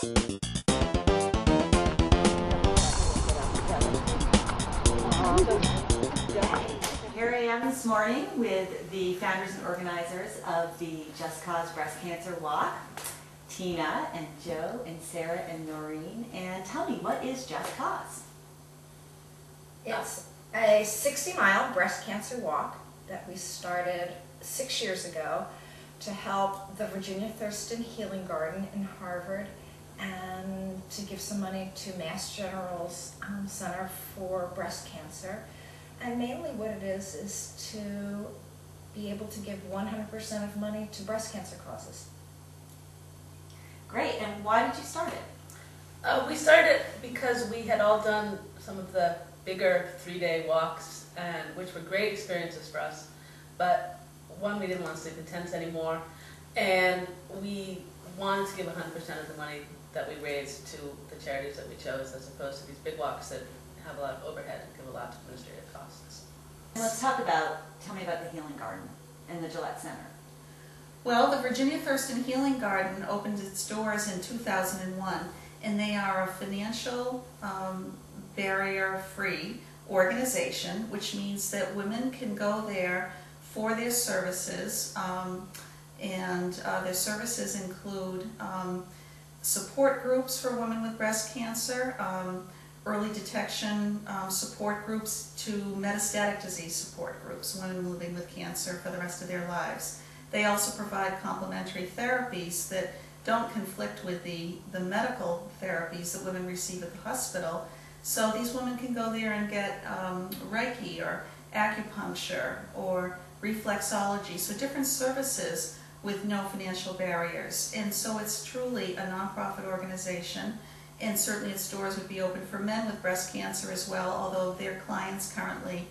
Here I am this morning with the founders and organizers of the Just Cause Breast Cancer Walk, Tina and Joe and Sarah and Noreen. And tell me, what is Just Cause? It's a 60-mile breast cancer walk that we started 6 years ago to help the Virginia Thurston Healing Garden in Harvard and to give some money to Mass General's Center for Breast Cancer. And mainly what it is to be able to give 100% of money to breast cancer causes. Great, and why did you start it? We started because we had all done some of the bigger 3-day walks, and which were great experiences for us. But one, we didn't want to sleep in tents anymore, and we wanted to give 100% of the money that we raised to the charities that we chose, as opposed to these big walks that have a lot of overhead and give a lot of administrative costs. Let's tell me about the Healing Garden and the Gillette Center. Well, the Virginia Thurston Healing Garden opened its doors in 2001, and they are a financial barrier-free organization, which means that women can go there for their services, and their services include support groups for women with breast cancer, early detection support groups to metastatic disease support groups, women living with cancer for the rest of their lives. They also provide complementary therapies that don't conflict with the medical therapies that women receive at the hospital. So these women can go there and get Reiki or acupuncture or reflexology, so different services with no financial barriers. And so it's truly a nonprofit organization, and certainly its doors would be open for men with breast cancer as well, although their clients currently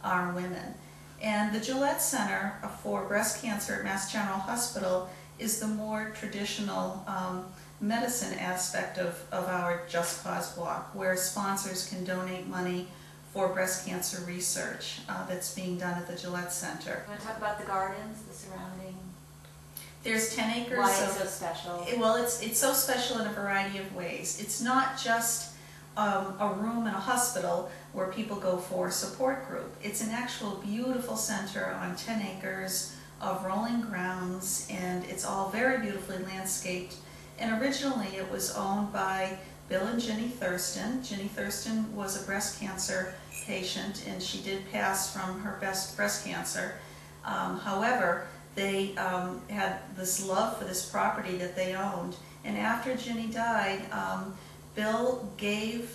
are women. And the Gillette Center for Breast Cancer at Mass General Hospital is the more traditional medicine aspect of our Just Cause Walk, where sponsors can donate money for breast cancer research that's being done at the Gillette Center. You want to talk about the gardens, the surrounding? There's 10 acres. Why it's so special? Well, it's so special in a variety of ways. It's not just a room in a hospital where people go for a support group. It's an actual beautiful center on 10 acres of rolling grounds, and it's all very beautifully landscaped. And originally it was owned by Bill and Ginny Thurston. Ginny Thurston was a breast cancer patient, and she did pass from her breast cancer. However, they had this love for this property that they owned, and after Ginny died, Bill gave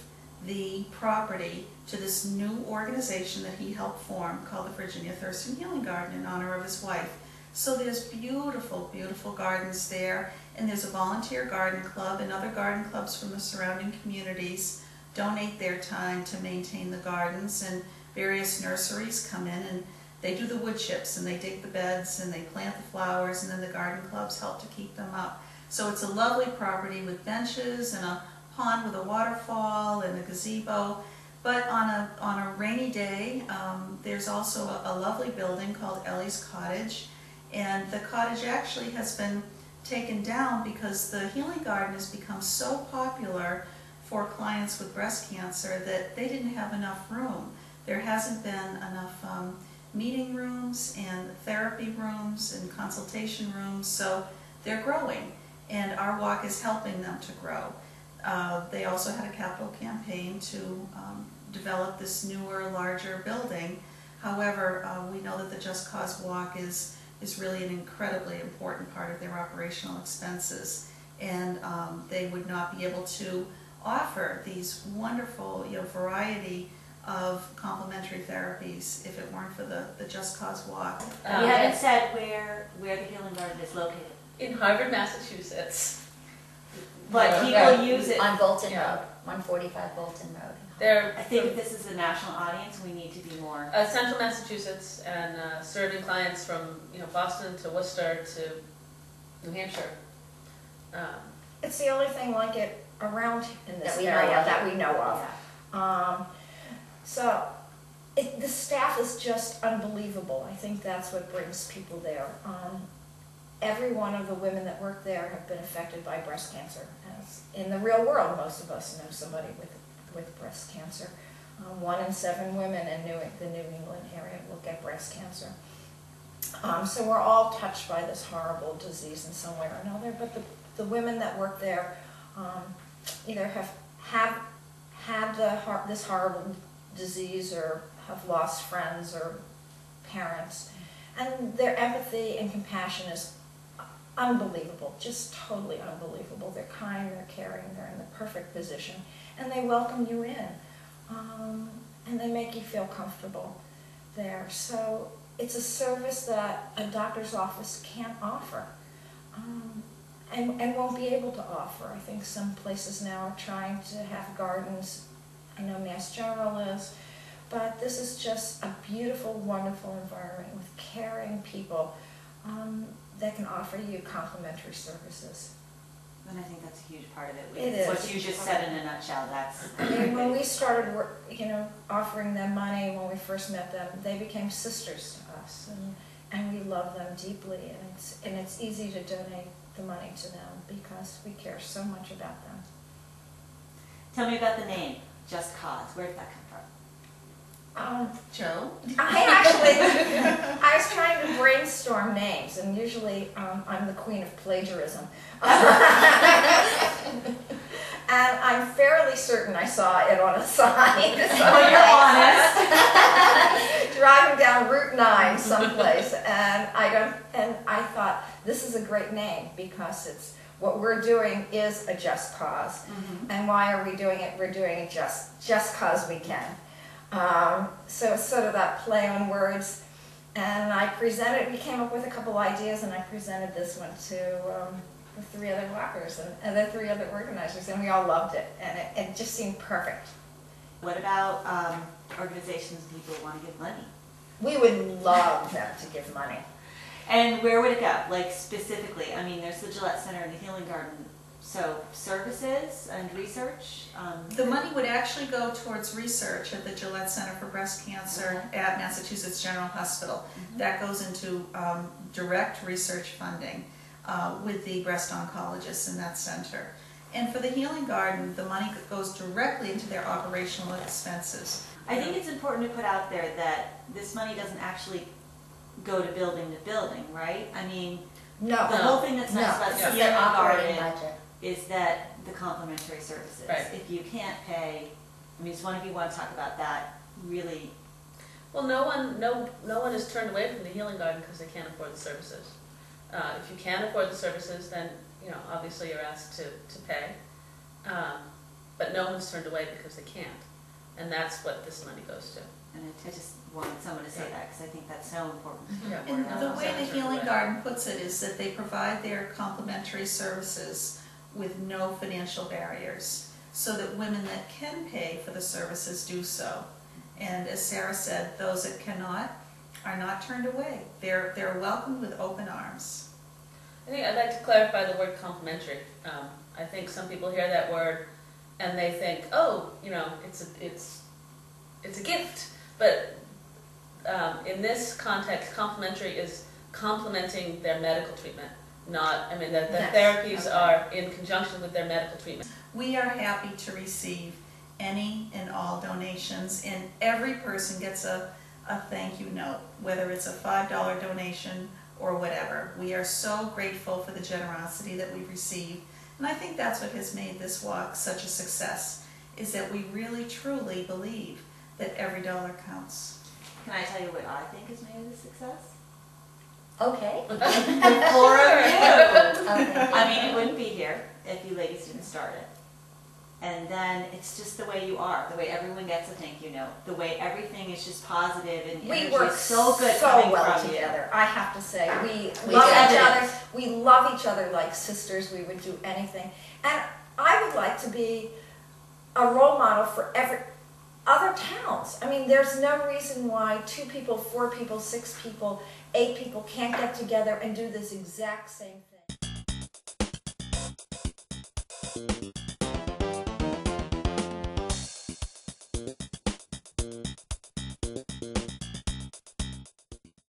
the property to this new organization that he helped form called the Virginia Thurston Healing Garden in honor of his wife. So there's beautiful, beautiful gardens there, and there's a volunteer garden club, and other garden clubs from the surrounding communities donate their time to maintain the gardens, and various nurseries come in and they do the wood chips, and they dig the beds, and they plant the flowers, and then the garden clubs help to keep them up. So it's a lovely property with benches and a pond with a waterfall and a gazebo. But on a rainy day, there's also a lovely building called Ellie's Cottage, and the cottage actually has been taken down because the Healing Garden has become so popular for clients with breast cancer that they didn't have enough room. There hasn't been enough meeting rooms and therapy rooms and consultation rooms, so they're growing, and our walk is helping them to grow. They also had a capital campaign to develop this newer, larger building. However, we know that the Just Cause Walk is really an incredibly important part of their operational expenses, and they would not be able to offer these wonderful variety of complementary therapies if it weren't for the Just Cause Walk. You haven't said where the Healing Garden is located. In Harvard, Massachusetts. But people use it on Bolton Road, 145 Bolton Road. I think if this is a national audience, we need to be more. Central Massachusetts, and serving clients from Boston to Worcester to New Hampshire. It's the only thing like it around in this That we area know of. that we know of. Yeah. So the staff is just unbelievable. I think that's what brings people there. every one of the women that work there have been affected by breast cancer. As in the real world, most of us know somebody with breast cancer. 1 in 7 women in the New England area will get breast cancer. So we're all touched by this horrible disease in some way or another, but the women that work there either have had this horrible disease or have lost friends or parents, and their empathy and compassion is unbelievable, just totally unbelievable. They're kind, they're caring, they're in the perfect position, and they welcome you in, and they make you feel comfortable there. So it's a service that a doctor's office can't offer, and won't be able to offer. I think some places now are trying to have gardens. I know Mass General is, but this is just a beautiful, wonderful environment with caring people that can offer you complimentary services. And I think that's a huge part of it. It is. What you just said in a nutshell, that's... I mean, when we started offering them money when we first met them, they became sisters to us, and we love them deeply, and it's easy to donate the money to them because we care so much about them. Tell me about the name, Just Cause. Where did that come from? Joe? I was trying to brainstorm names, and usually I'm the queen of plagiarism. And I'm fairly certain I saw it on a sign. Well, you're honest. Driving down Route 9 someplace, and I thought, this is a great name because it's what we're doing is a just cause. And why are we doing it? We're doing it just cause we can. So it's sort of that play on words, and we came up with a couple ideas, and I presented this one to the 3 other walkers and the 3 other organizers, and we all loved it, and it just seemed perfect. What about organizations and people who want to give money? We would love them to give money. And where would it go? Like specifically, I mean, there's the Gillette Center and the Healing Garden. So services and research? The money would actually go towards research at the Gillette Center for Breast Cancer at Massachusetts General Hospital. That goes into direct research funding with the breast oncologists in that center. And for the Healing Garden, the money goes directly into their operational expenses. I think it's important to put out there that this money doesn't actually go to building, right? I mean, No. the whole thing that's nice about the It's Healing their operating Garden budget. is that the complimentary services. Right. If you can't pay, I mean, does one of you want to talk about that really? Well, no one is turned away from the Healing Garden because they can't afford the services. If you can afford the services, then obviously you're asked to pay. But no one's turned away because they can't, and that's what this money goes to. And I just wanted someone to say that because I think that's so important. Yeah. And No the one's way the turned Healing away. Garden puts it is that they provide their complimentary services with no financial barriers, so that women that can pay for the services do so. And as Sarah said, those that cannot are not turned away. They're welcomed with open arms. I think I'd like to clarify the word complimentary. I think some people hear that word and they think, oh, it's a gift. But in this context, complimentary is complementing their medical treatment. Not, the Yes. therapies are in conjunction with their medical treatment. We are happy to receive any and all donations, and every person gets a thank you note, whether it's a $5 donation or whatever. We are so grateful for the generosity that we've received, and I think that's what has made this walk such a success, is that we really truly believe that every dollar counts. Can I tell you what I think has made it a success? Okay. The 4 of you! Okay. I mean, it wouldn't be here if you ladies didn't start it. And then it's just the way you are, the way everyone gets a thank you note, the way everything is just positive and We energy work is so good so coming well from together. I have to say, we We love do. each other. We love each other like sisters. We would do anything, and I would like to be a role model for other towns. I mean, there's no reason why 2 people, 4 people, 6 people, 8 people can't get together and do this exact same thing.